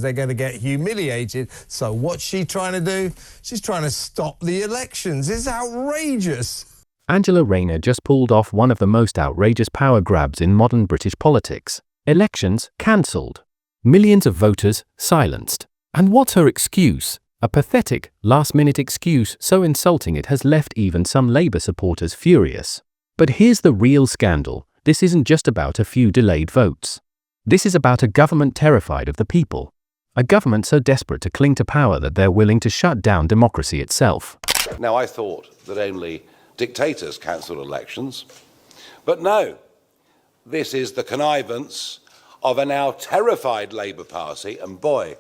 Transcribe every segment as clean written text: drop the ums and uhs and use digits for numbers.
They're going to get humiliated. So what's she trying to do? She's trying to stop the elections. It's outrageous. Angela Rayner just pulled off one of the most outrageous power grabs in modern British politics. Elections cancelled. Millions of voters silenced. And what's her excuse? A pathetic, last-minute excuse so insulting it has left even some Labour supporters furious. But here's the real scandal. This isn't just about a few delayed votes. This is about a government terrified of the people. A government so desperate to cling to power that they're willing to shut down democracy itself. Now, I thought that only dictators cancelled elections, but no, this is the connivance of a now terrified Labour Party, and boy,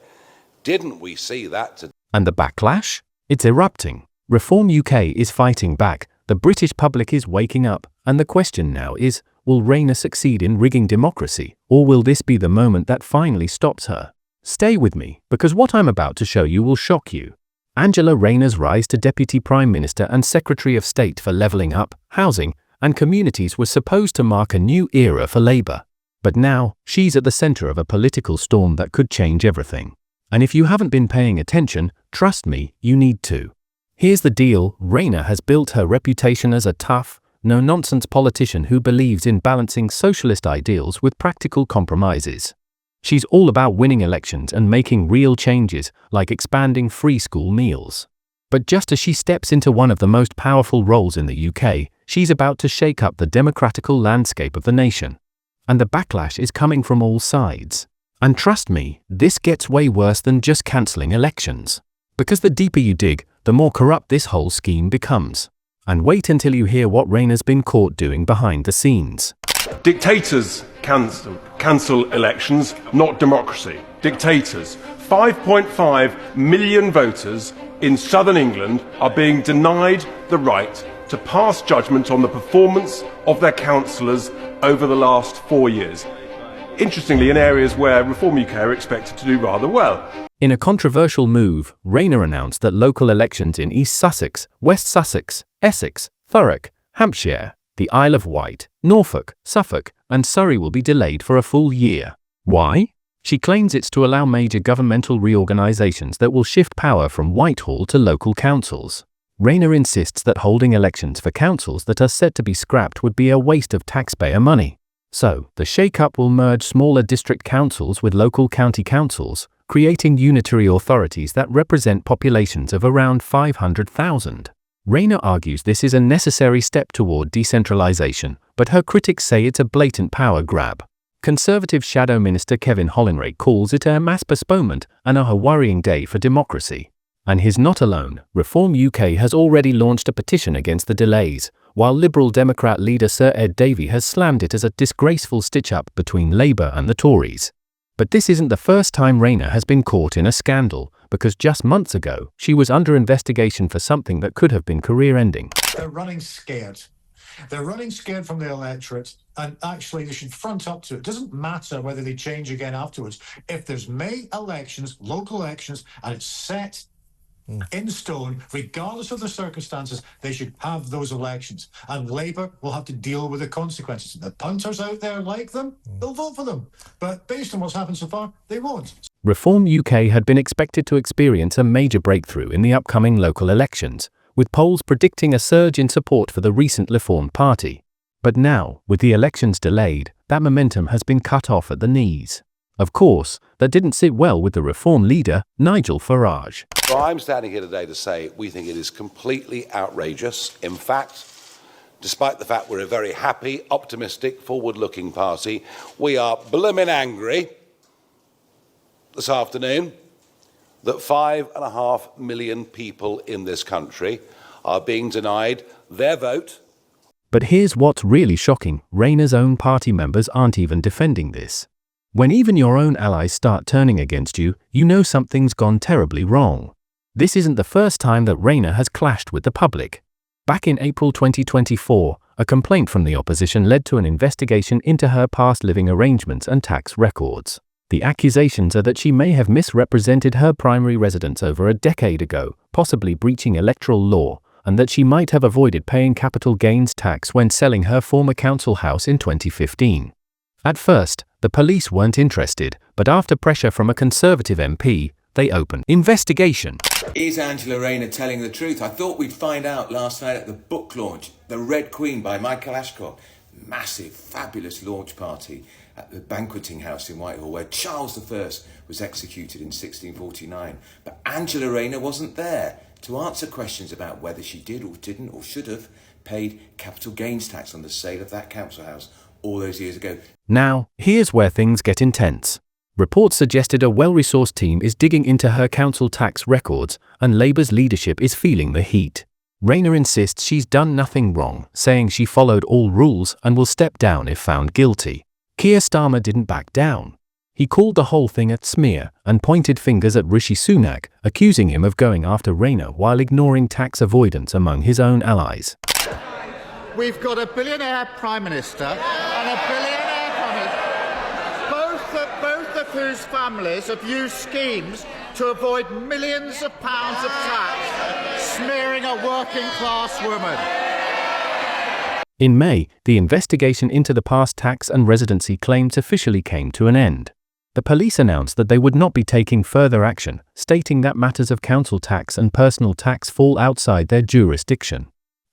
didn't we see that today. And the backlash? It's erupting. Reform UK is fighting back, the British public is waking up, and the question now is, will Rayner succeed in rigging democracy, or will this be the moment that finally stops her? Stay with me, because what I'm about to show you will shock you. Angela Rayner's rise to Deputy Prime Minister and Secretary of State for Levelling Up, Housing and Communities was supposed to mark a new era for Labour. But now, she's at the centre of a political storm that could change everything. And if you haven't been paying attention, trust me, you need to. Here's the deal. Rayner has built her reputation as a tough, no-nonsense politician who believes in balancing socialist ideals with practical compromises. She's all about winning elections and making real changes, like expanding free school meals. But just as she steps into one of the most powerful roles in the UK, she's about to shake up the democratical landscape of the nation. And the backlash is coming from all sides. And trust me, this gets way worse than just cancelling elections. Because the deeper you dig, the more corrupt this whole scheme becomes. And wait until you hear what Rayner's been caught doing behind the scenes. Dictators cancel elections, not democracy. Dictators. 5.5 million voters in southern England are being denied the right to pass judgment on the performance of their councillors over the last 4 years. Interestingly, in areas where Reform UK are expected to do rather well. In a controversial move, Rayner announced that local elections in East Sussex, West Sussex, Essex, Thurrock, Hampshire, the Isle of Wight, Norfolk, Suffolk, and Surrey will be delayed for a full year. Why? She claims it's to allow major governmental reorganisations that will shift power from Whitehall to local councils. Rayner insists that holding elections for councils that are set to be scrapped would be a waste of taxpayer money. So, the shake-up will merge smaller district councils with local county councils, creating unitary authorities that represent populations of around 500,000. Rayner argues this is a necessary step toward decentralisation, but her critics say it's a blatant power grab. Conservative Shadow Minister Kevin Hollinray calls it a mass postponement and a worrying day for democracy. And he's not alone. Reform UK has already launched a petition against the delays, while Liberal Democrat leader Sir Ed Davey has slammed it as a disgraceful stitch-up between Labour and the Tories. But this isn't the first time Rayner has been caught in a scandal, because just months ago, she was under investigation for something that could have been career-ending. They're running scared. They're running scared from the electorate, and actually they should front up to it. It doesn't matter whether they change again afterwards. If there's May elections, local elections, and it's set in stone, regardless of the circumstances, they should have those elections. And Labour will have to deal with the consequences. The punters out there like them, they'll vote for them. But based on what's happened so far, they won't. Reform UK had been expected to experience a major breakthrough in the upcoming local elections, with polls predicting a surge in support for the recent Reform Party. But now, with the elections delayed, that momentum has been cut off at the knees. Of course, that didn't sit well with the Reform leader, Nigel Farage. Well, I'm standing here today to say we think it is completely outrageous. In fact, despite the fact we're a very happy, optimistic, forward-looking party, we are blimmin' angry this afternoon that 5.5 million people in this country are being denied their vote. But here's what's really shocking. Rayner's own party members aren't even defending this. When even your own allies start turning against you, you know something's gone terribly wrong. This isn't the first time that Rayner has clashed with the public. Back in April 2024, a complaint from the opposition led to an investigation into her past living arrangements and tax records. The accusations are that she may have misrepresented her primary residence over a decade ago, possibly breaching electoral law, and that she might have avoided paying capital gains tax when selling her former council house in 2015. At first, the police weren't interested, but after pressure from a Conservative MP, they opened investigation. Is Angela Rayner telling the truth? I thought we'd find out last night at the book launch, The Red Queen by Michael Ashcroft. Massive, fabulous launch party at the banqueting house in Whitehall where Charles I was executed in 1649. But Angela Rayner wasn't there to answer questions about whether she did or didn't or should have paid capital gains tax on the sale of that council house all those years ago. Now, here's where things get intense. Reports suggested a well-resourced team is digging into her council tax records, and Labour's leadership is feeling the heat. Rayner insists she's done nothing wrong, saying she followed all rules and will step down if found guilty. Keir Starmer didn't back down. He called the whole thing a smear and pointed fingers at Rishi Sunak, accusing him of going after Rayner while ignoring tax avoidance among his own allies. We've got a billionaire Prime Minister and a billionaire Prime Minister, both of whose families have used schemes to avoid millions of pounds of tax, smearing a working-class woman. In May, the investigation into the past tax and residency claims officially came to an end. The police announced that they would not be taking further action, stating that matters of council tax and personal tax fall outside their jurisdiction.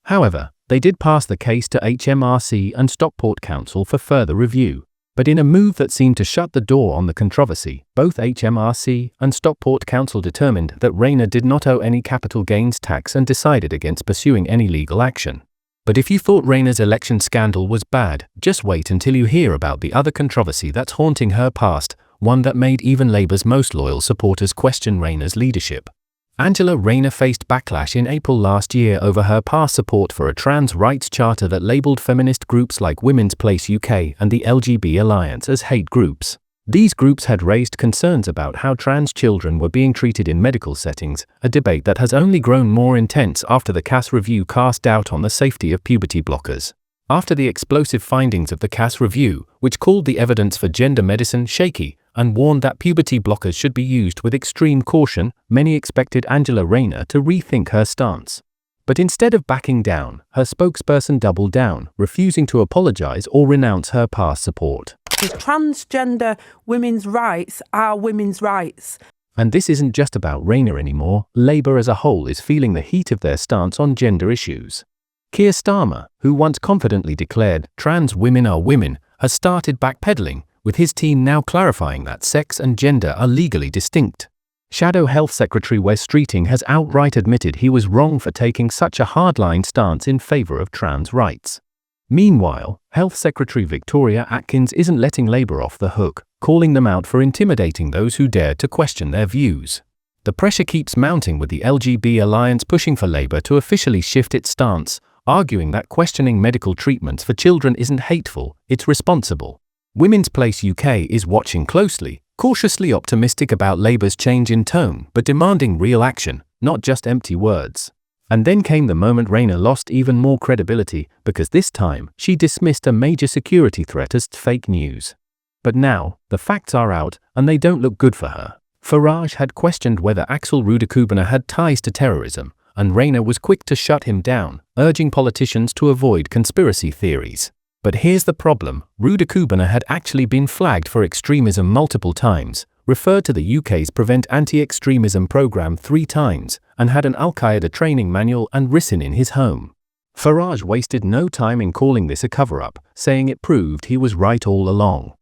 However, they did pass the case to HMRC and Stockport Council for further review. But in a move that seemed to shut the door on the controversy, both HMRC and Stockport Council determined that Rayner did not owe any capital gains tax and decided against pursuing any legal action. But if you thought Rayner's election scandal was bad, just wait until you hear about the other controversy that's haunting her past, one that made even Labour's most loyal supporters question Rayner's leadership. Angela Rayner faced backlash in April last year over her past support for a trans rights charter that labelled feminist groups like Women's Place UK and the LGBT Alliance as hate groups. These groups had raised concerns about how trans children were being treated in medical settings, a debate that has only grown more intense after the Cass review cast doubt on the safety of puberty blockers. After the explosive findings of the Cass review, which called the evidence for gender medicine shaky, and warned that puberty blockers should be used with extreme caution, many expected Angela Rayner to rethink her stance. But instead of backing down, her spokesperson doubled down, refusing to apologise or renounce her past support. Transgender women's rights are women's rights. And this isn't just about Rayner anymore. Labour as a whole is feeling the heat of their stance on gender issues. Keir Starmer, who once confidently declared trans women are women, has started backpedalling, with his team now clarifying that sex and gender are legally distinct. Shadow Health Secretary Wes Streeting has outright admitted he was wrong for taking such a hardline stance in favour of trans rights. Meanwhile, Health Secretary Victoria Atkins isn't letting Labour off the hook, calling them out for intimidating those who dare to question their views. The pressure keeps mounting, with the LGBT Alliance pushing for Labour to officially shift its stance, arguing that questioning medical treatments for children isn't hateful, it's responsible. Women's Place UK is watching closely, cautiously optimistic about Labour's change in tone, but demanding real action, not just empty words. And then came the moment Rayner lost even more credibility, because this time, she dismissed a major security threat as fake news. But now, the facts are out, and they don't look good for her. Farage had questioned whether Axel Rudakubana had ties to terrorism, and Rayner was quick to shut him down, urging politicians to avoid conspiracy theories. But here's the problem: Rudakubana had actually been flagged for extremism multiple times, referred to the UK's Prevent Anti-Extremism programme 3 times, and had an Al-Qaeda training manual and RISIN in his home. Farage wasted no time in calling this a cover-up, saying it proved he was right all along.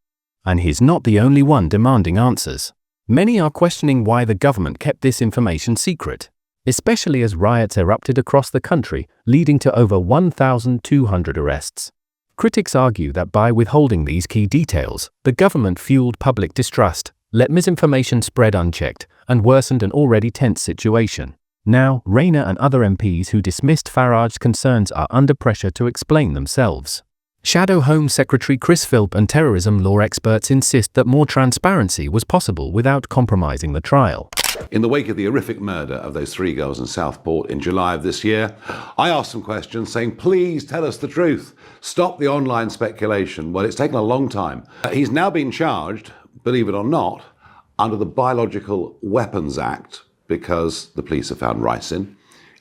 And he's not the only one demanding answers. Many are questioning why the government kept this information secret, especially as riots erupted across the country, leading to over 1,200 arrests. Critics argue that by withholding these key details, the government fueled public distrust, let misinformation spread unchecked, and worsened an already tense situation. Now, Rayner and other MPs who dismissed Farage's concerns are under pressure to explain themselves. Shadow Home Secretary Chris Philp and terrorism law experts insist that more transparency was possible without compromising the trial. In the wake of the horrific murder of those 3 girls in Southport in July of this year, I asked some questions saying, please tell us the truth. Stop the online speculation. Well, it's taken a long time. He's now been charged, believe it or not, under the Biological Weapons Act because the police have found ricin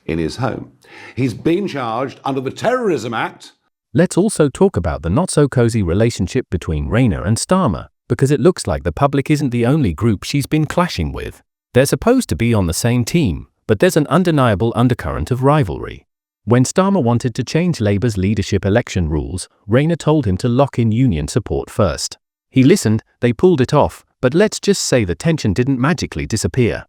in his home. He's been charged under the Terrorism Act Let's also talk about the not-so-cozy relationship between Rayner and Starmer, because it looks like the public isn't the only group she's been clashing with. They're supposed to be on the same team, but there's an undeniable undercurrent of rivalry. When Starmer wanted to change Labour's leadership election rules, Rayner told him to lock in union support first. He listened, they pulled it off, but let's just say the tension didn't magically disappear.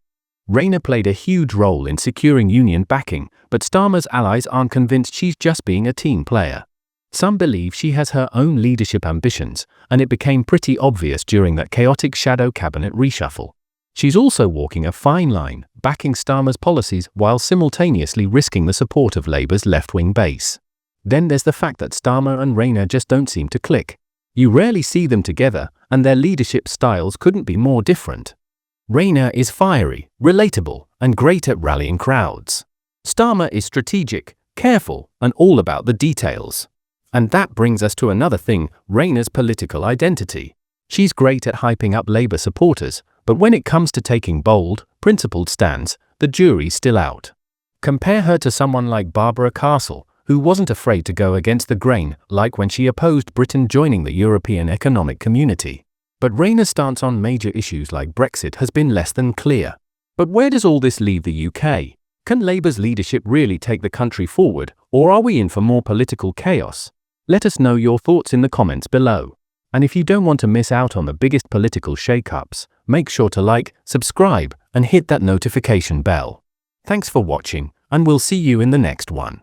Rayner played a huge role in securing union backing, but Starmer's allies aren't convinced she's just being a team player. Some believe she has her own leadership ambitions, and it became pretty obvious during that chaotic shadow cabinet reshuffle. She's also walking a fine line, backing Starmer's policies while simultaneously risking the support of Labour's left-wing base. Then there's the fact that Starmer and Rayner just don't seem to click. You rarely see them together, and their leadership styles couldn't be more different. Rayner is fiery, relatable, and great at rallying crowds. Starmer is strategic, careful, and all about the details. And that brings us to another thing, Rayner's political identity. She's great at hyping up Labour supporters, but when it comes to taking bold, principled stands, the jury's still out. Compare her to someone like Barbara Castle, who wasn't afraid to go against the grain, like when she opposed Britain joining the European Economic Community. But Rayner's stance on major issues like Brexit has been less than clear. But where does all this leave the UK? Can Labour's leadership really take the country forward, or are we in for more political chaos? Let us know your thoughts in the comments below. And if you don't want to miss out on the biggest political shake-ups, make sure to like, subscribe, and hit that notification bell. Thanks for watching, and we'll see you in the next one.